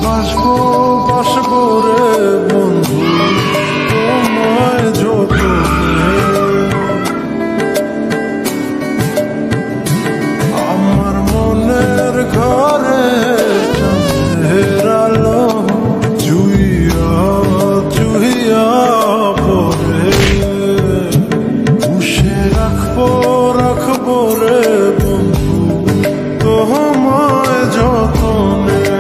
বাসবো বাসবো রে বন্ধু তোমায় যতনে। আমার মনের ঘরে চাঁদের আলো চুইয়া চুইয়া পড়ে, পুষে রাখবো রাখবো রে বন্ধু তোমায় যতনে।